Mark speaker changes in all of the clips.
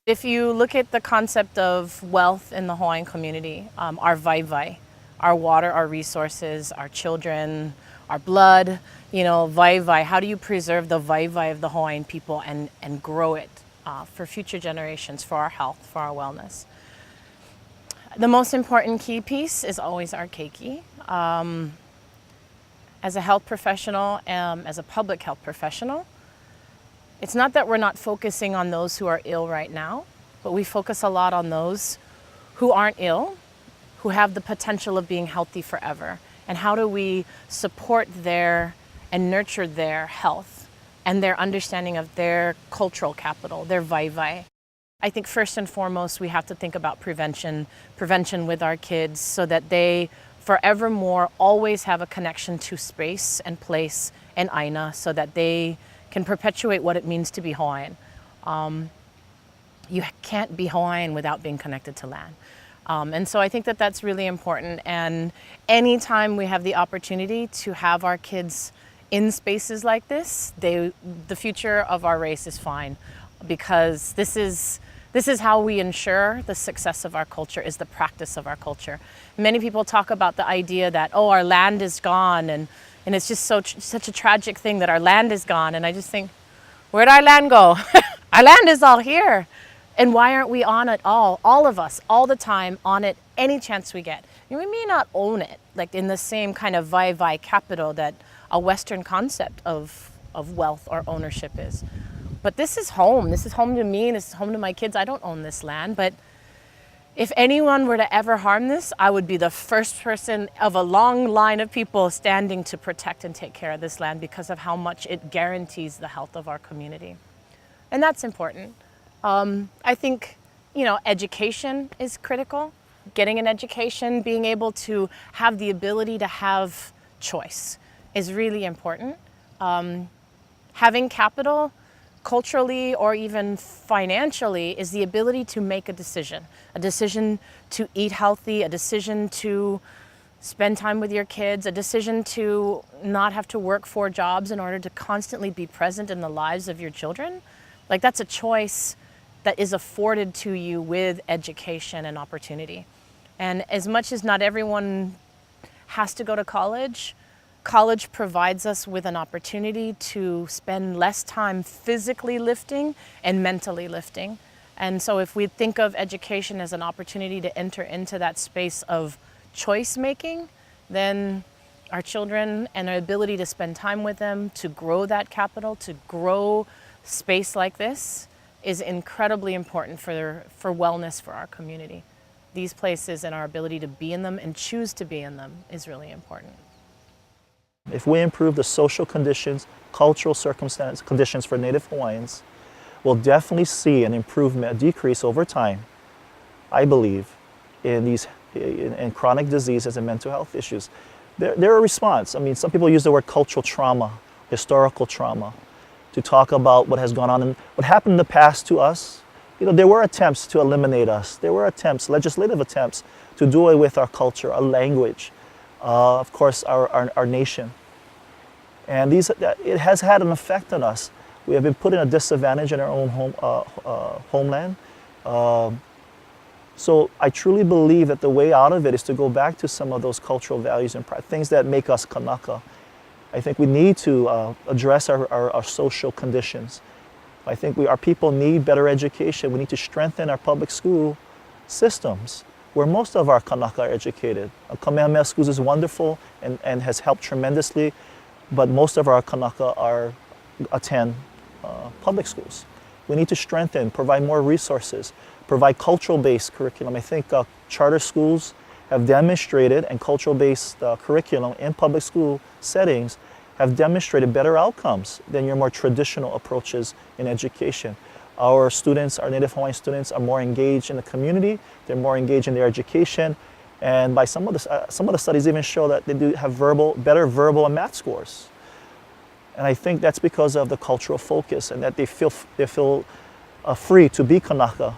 Speaker 1: If you look at the concept of wealth in the Hawaiian community, our vaivai, our water, our resources, our children, our blood, vaivai, how do you preserve the vaivai of the Hawaiian people and grow it for future generations, for our health, for our wellness? The most important key piece is always our keiki. As a health professional, as a public health professional, it's not that we're not focusing on those who are ill right now, but we focus a lot on those who aren't ill, who have the potential of being healthy forever. And how do we support their and nurture their health and their understanding of their cultural capital, their vaivai. I think first and foremost, we have to think about prevention with our kids so that they forevermore always have a connection to space and place and aina so that they can perpetuate what it means to be Hawaiian. You can't be Hawaiian without being connected to land. And so I think that that's really important. And anytime we have the opportunity to have our kids in spaces like this, the future of our race is fine, because this is how we ensure the success of our culture, is the practice of our culture. Many people talk about the idea that, oh, our land is gone, and it's just such a tragic thing that our land is gone. And I just think, where'd our land go? Our land is all here. And why aren't we on it all of us, all the time, on it any chance we get? And we may not own it, like in the same kind of vaivai capital that a Western concept of wealth or ownership is. But this is home. This is home to me, and this is home to my kids. I don't own this land, but if anyone were to ever harm this, I would be the first person of a long line of people standing to protect and take care of this land because of how much it guarantees the health of our community. And that's important. I think, education is critical. Getting an education, being able to have the ability to have choice is really important. Having capital, culturally or even financially, is the ability to make a decision to eat healthy, a decision to spend time with your kids, a decision to not have to work 4 jobs in order to constantly be present in the lives of your children. Like, that's a choice that is afforded to you with education and opportunity. And as much as not everyone has to go to college, college provides us with an opportunity to spend less time physically lifting and mentally lifting. And so if we think of education as an opportunity to enter into that space of choice making, then our children and our ability to spend time with them, to grow that capital, to grow space like this, is incredibly important for wellness for our community. These places and our ability to be in them and choose to be in them is really important.
Speaker 2: If we improve the social conditions, cultural conditions for Native Hawaiians, we'll definitely see an improvement, a decrease over time, I believe, in chronic diseases and mental health issues. They're a response. I mean, some people use the word cultural trauma, historical trauma, to talk about what has gone on and what happened in the past to us. There were attempts to eliminate us. There were attempts, legislative attempts, to do away with our culture, our language, of course, our nation. And it has had an effect on us. We have been put in a disadvantage in our own homeland. So I truly believe that the way out of it is to go back to some of those cultural values and things that make us Kanaka. I think we need to address our social conditions. I think our people need better education. We need to strengthen our public school systems where most of our Kanaka are educated. Kamehameha Schools is wonderful and has helped tremendously, but most of our Kanaka attend public schools. We need to strengthen, provide more resources, provide cultural-based curriculum. I think charter schools have demonstrated, and cultural-based curriculum in public school settings have demonstrated better outcomes than your more traditional approaches in education. Our students, our Native Hawaiian students, are more engaged in the community. They're more engaged in their education, and by some of the studies even show that they do have better verbal and math scores. And I think that's because of the cultural focus and that they feel free to be Kanaka,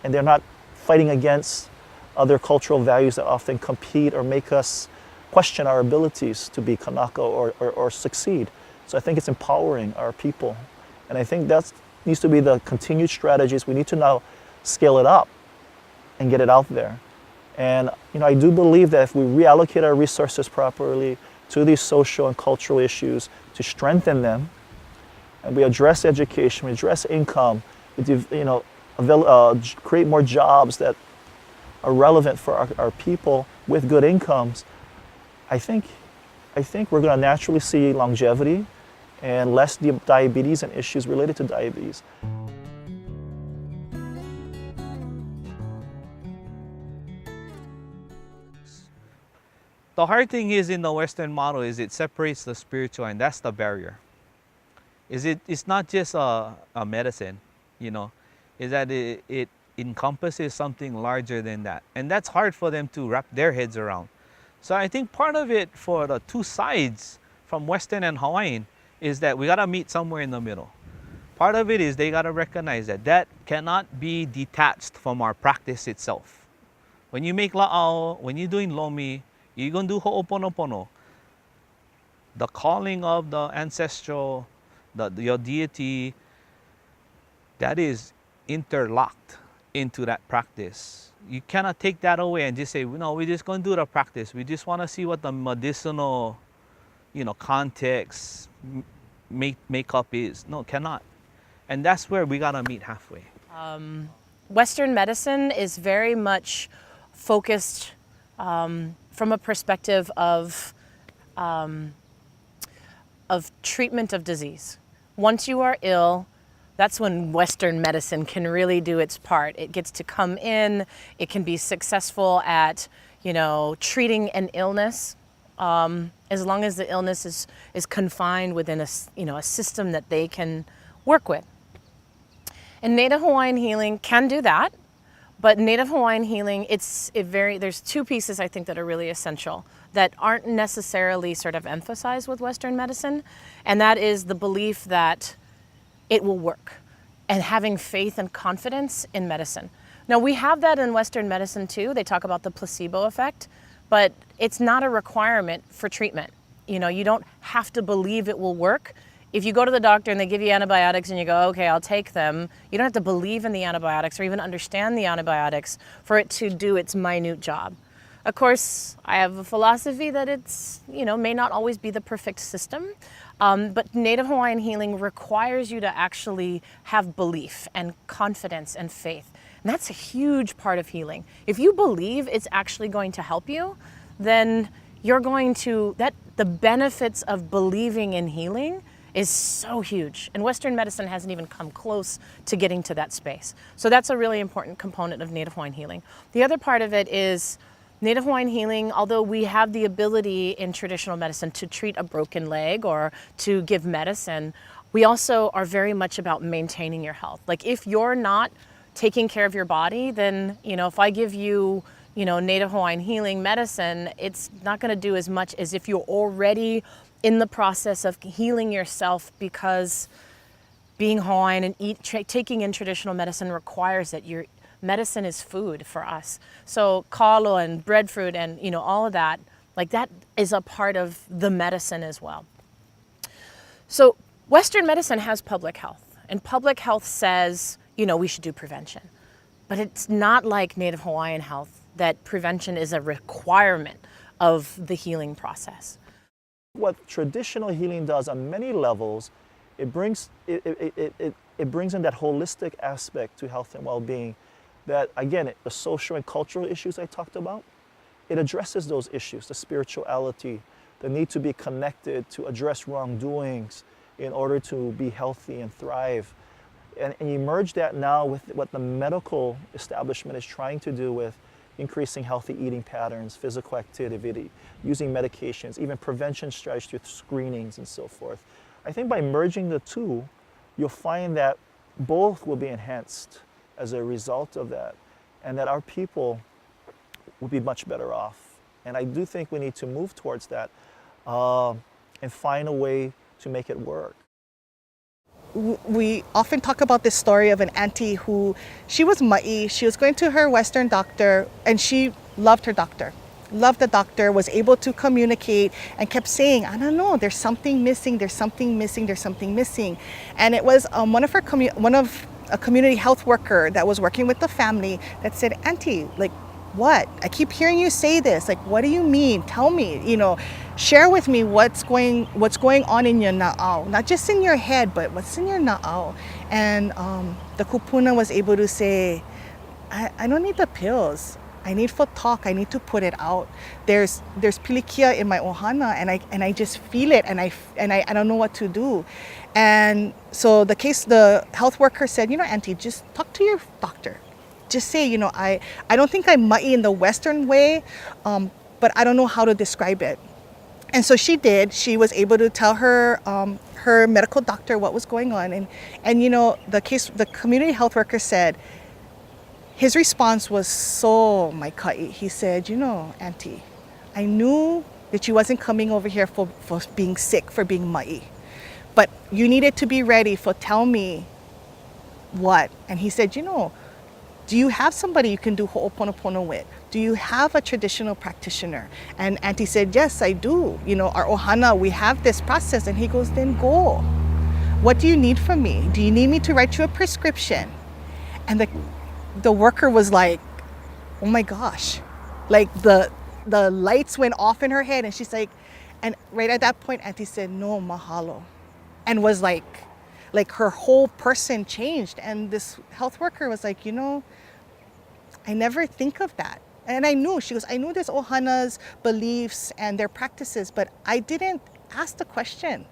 Speaker 2: and they're not fighting against other cultural values that often compete or make us question our abilities to be Kanaka or succeed. So I think it's empowering our people. And I think that needs to be the continued strategies. We need to now scale it up and get it out there. And I do believe that if we reallocate our resources properly to these social and cultural issues to strengthen them, and we address education, we address income, we create more jobs that are relevant for our people with good incomes, I think we're going to naturally see longevity and less diabetes and issues related to diabetes.
Speaker 3: The hard thing is in the Western model is it separates the spiritual, and that's the barrier. It's not just a medicine, is that it encompasses something larger than that. And that's hard for them to wrap their heads around. So I think part of it for the two sides, from Western and Hawaiian, is that we gotta meet somewhere in the middle. Part of it is they gotta recognize that cannot be detached from our practice itself. When you make la'au, when you're doing lomi, you're going to do ho'oponopono. The calling of the ancestral, your deity, that is interlocked into that practice. You cannot take that away and just say, no, we're just going to do the practice. We just want to see what the medicinal, context, makeup is. No, cannot. And that's where we got to meet halfway.
Speaker 1: Western medicine is very much focused from a perspective of treatment of disease. Once you are ill, that's when Western medicine can really do its part. It gets to come in, it can be successful at, treating an illness, as long as the illness is confined within a system that they can work with. And Native Hawaiian healing can do that. But Native Hawaiian healing, there's two pieces I think that are really essential that aren't necessarily sort of emphasized with Western medicine, and that is the belief that it will work and having faith and confidence in medicine. Now we have that in Western medicine too. They talk about the placebo effect, but it's not a requirement for treatment. You don't have to believe it will work. If you go to the doctor and they give you antibiotics and you go, okay, I'll take them, you don't have to believe in the antibiotics or even understand the antibiotics for it to do its minute job. Of course, I have a philosophy that it's, may not always be the perfect system, but Native Hawaiian healing requires you to actually have belief and confidence and faith. And that's a huge part of healing. If you believe it's actually going to help you, then you're going to, the benefits of believing in healing is so huge. And Western medicine hasn't even come close to getting to that space. So that's a really important component of Native Hawaiian healing. The other part of it is Native Hawaiian healing, although we have the ability in traditional medicine to treat a broken leg or to give medicine, we also are very much about maintaining your health. Like if you're not taking care of your body, then, if I give you, Native Hawaiian healing medicine, it's not gonna do as much as if you're already in the process of healing yourself, because being Hawaiian and taking in traditional medicine requires that your medicine is food for us. So kalo and breadfruit and all of that, like that is a part of the medicine as well. So Western medicine has public health, and public health says, we should do prevention. But it's not like Native Hawaiian health that prevention is a requirement of the healing process.
Speaker 2: What traditional healing does on many levels, it brings in that holistic aspect to health and well-being that, again, the social and cultural issues I talked about, it addresses those issues, the spirituality, the need to be connected, to address wrongdoings in order to be healthy and thrive. And you merge that now with what the medical establishment is trying to do with increasing healthy eating patterns, physical activity, using medications, even prevention strategies through screenings and so forth. I think by merging the two, you'll find that both will be enhanced as a result of that, and that our people will be much better off. And I do think we need to move towards that and find a way to make it work.
Speaker 4: We often talk about this story of an auntie who, she was ma'i, she was going to her Western doctor, and she loved her doctor, loved the doctor, was able to communicate, and kept saying, I don't know, there's something missing, there's something missing, there's something missing. And it was one of a community health worker that was working with the family that said, Auntie, like, what? I keep hearing you say this. Like, what do you mean? Tell me, share with me what's going on in your na'au. Not just in your head, but what's in your na'au. And the kupuna was able to say, I don't need the pills. I need for talk. I need to put it out. There's pilikia in my ohana, and I just feel it, and I don't know what to do. And so the health worker said, Auntie, just talk to your doctor. Just say, I don't think I'm ma'i in the Western way, but I don't know how to describe it. And so she did. She was able to tell her her medical doctor what was going on, and the community health worker said, his response was so maikai. He said, Auntie, I knew that you wasn't coming over here for being sick, for being ma'i, but you needed to be ready for tell me what. And he said, do you have somebody you can do ho'oponopono with? Do you have a traditional practitioner? And Auntie said, yes, I do. Our ohana, we have this process. And he goes, then go. What do you need from me? Do you need me to write you a prescription? And the worker was like, oh my gosh. Like the lights went off in her head, and she's like, and right at that point, Auntie said, no, mahalo. And was like her whole person changed. And this health worker was like, I never think of that. And I knew, she goes, I knew there's ohana's beliefs and their practices, but I didn't ask the question.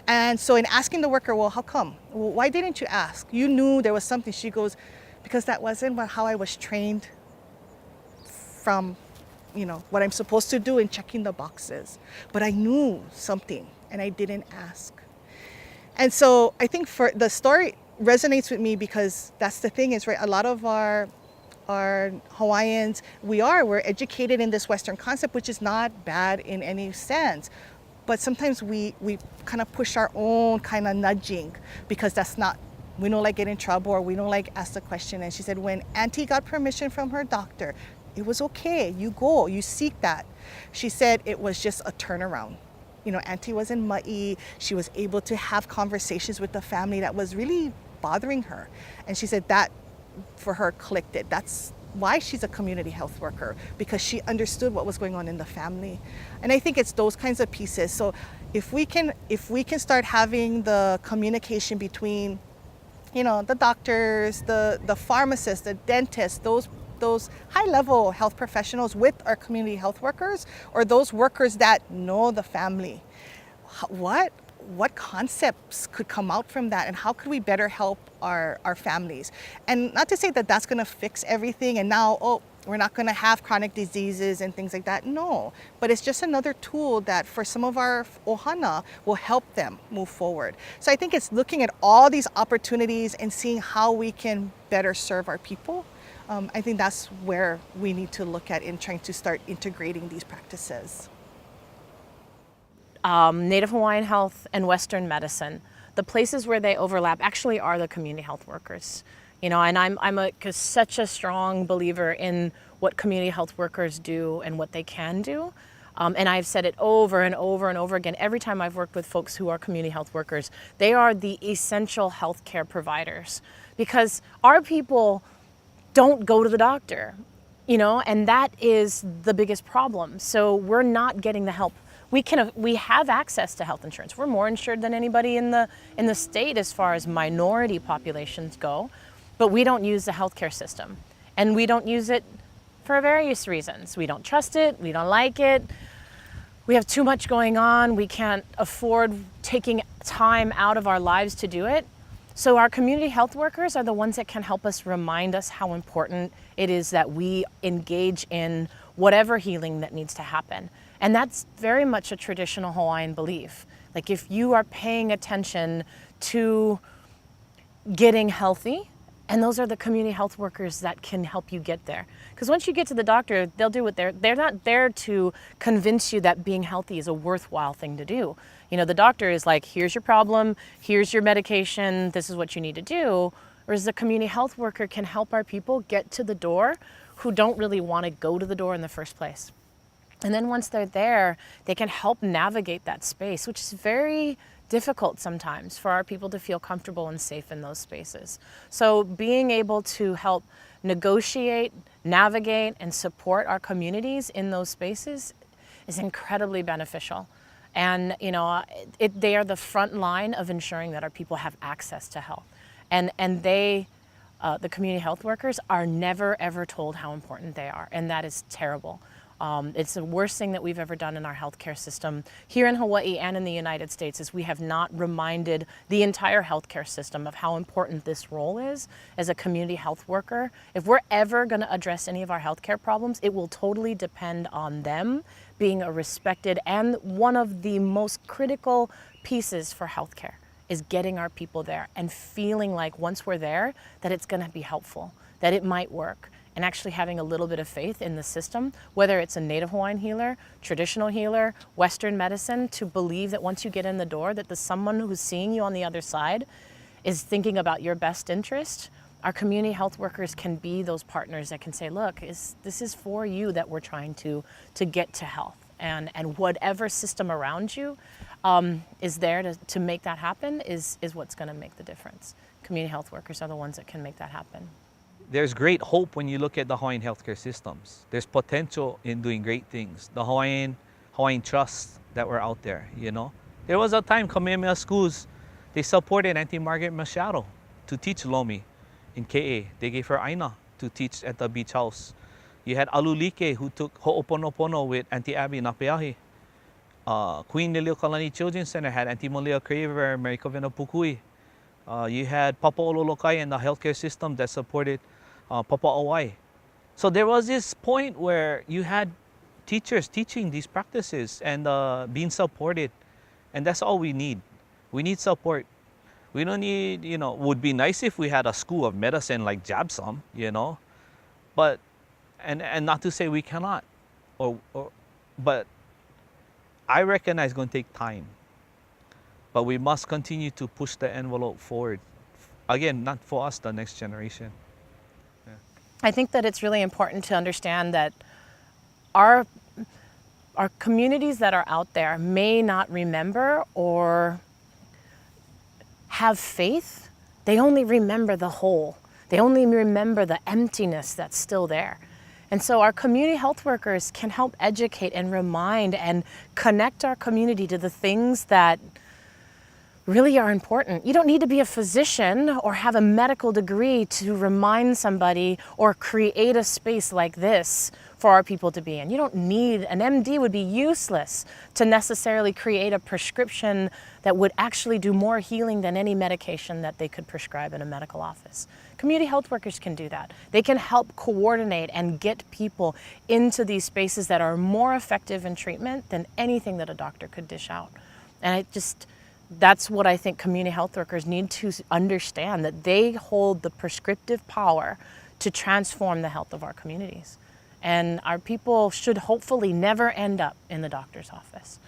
Speaker 4: And so in asking the worker, well, how come? Well, why didn't you ask? You knew there was something. She goes, because that wasn't how I was trained from, what I'm supposed to do in checking the boxes. But I knew something, and I didn't ask. And so I think for the story resonates with me, because that's the thing is, right, a lot of our Hawaiians, we're educated in this Western concept, which is not bad in any sense. But sometimes we kind of push our own kind of nudging, because we don't like get in trouble, or we don't like ask the question. And she said, when Auntie got permission from her doctor, it was okay. You go, you seek that. She said it was just a turnaround. Auntie was in ma'i. She was able to have conversations with the family that was really bothering her. And she said that for her clicked it. That's why she's a community health worker, because she understood what was going on in the family. And I think it's those kinds of pieces. So if we can start having the communication between, the doctors, the pharmacists, the dentists, those high-level health professionals with our community health workers, or those workers that know the family, what concepts could come out from that, and how could we better help our families? And not to say that that's going to fix everything, and now, we're not going to have chronic diseases and things like that. No, but it's just another tool that for some of our ohana will help them move forward. So I think it's looking at all these opportunities and seeing how we can better serve our people. I think that's where we need to look at in trying to start integrating these practices.
Speaker 1: Native Hawaiian health and Western medicine, the places where they overlap actually are the community health workers. And I'm such a strong believer in what community health workers do and what they can do. And I've said it over and over and over again. Every time I've worked with folks who are community health workers, they are the essential healthcare providers, because our people don't go to the doctor, and that is the biggest problem. So we're not getting the help. We have access to health insurance. We're more insured than anybody in the state as far as minority populations go, but we don't use the healthcare system, and we don't use it for various reasons. We don't trust it. We don't like it. We have too much going on. We can't afford taking time out of our lives to do it. So our community health workers are the ones that can help us remind us how important it is that we engage in whatever healing that needs to happen. And that's very much a traditional Hawaiian belief. Like, if you are paying attention to getting healthy, and those are the community health workers that can help you get there. Because once you get to the doctor, they'll do what they're not there to convince you that being healthy is a worthwhile thing to do. The doctor is like, here's your problem, here's your medication, this is what you need to do. Whereas the community health worker can help our people get to the door who don't really want to go to the door in the first place. And then once they're there, they can help navigate that space, which is very difficult sometimes for our people to feel comfortable and safe in those spaces. So being able to help negotiate, navigate, and support our communities in those spaces is incredibly beneficial. And they are the front line of ensuring that our people have access to health. And they, the community health workers, are never ever told how important they are, and that is terrible. It's the worst thing that we've ever done in our healthcare system here in Hawaii and in the United States is we have not reminded the entire healthcare system of how important this role is as a community health worker. If we're ever going to address any of our healthcare problems, it will totally depend on them being a respected, and one of the most critical pieces for healthcare is getting our people there and feeling like once we're there that it's going to be helpful, that it might work. And actually having a little bit of faith in the system, whether it's a Native Hawaiian healer, traditional healer, Western medicine, to believe that once you get in the door that someone who's seeing you on the other side is thinking about your best interest. Our community health workers can be those partners that can say, look, this is for you that we're trying to get to health. And whatever system around you is there to make that happen is what's going to make the difference. Community health workers are the ones that can make that happen.
Speaker 3: There's great hope when you look at the Hawaiian healthcare systems. There's potential in doing great things. The Hawaiian trusts that were out there, There was a time Kamehameha schools, they supported Auntie Margaret Machado to teach Lomi in KA. They gave her Aina to teach at the beach house. You had Alulike who took Ho'oponopono with Auntie Abby Napeahi. Queen Liliuokalani Children's Center had Auntie Malia Craver, Mary Kovena Pukui. You had Papa Ololokai and the healthcare system that supported Papa Awai. So there was this point where you had teachers teaching these practices and being supported. And that's all we need. We need support. We don't need, would be nice if we had a school of medicine like JABSOM, But, and not to say we cannot, but I recognize it's going to take time. But we must continue to push the envelope forward. Again, not for us, the next generation. Yeah.
Speaker 1: I think that it's really important to understand that our communities that are out there may not remember or have faith. They only remember the whole. They only remember the emptiness that's still there. And so our community health workers can help educate and remind and connect our community to the things that really are important. You don't need to be a physician or have a medical degree to remind somebody or create a space like this for our people to be in. You don't need, an MD would be useless to necessarily create a prescription that would actually do more healing than any medication that they could prescribe in a medical office. Community health workers can do that. They can help coordinate and get people into these spaces that are more effective in treatment than anything that a doctor could dish out. And that's what I think community health workers need to understand, that they hold the prescriptive power to transform the health of our communities. And our people should hopefully never end up in the doctor's office.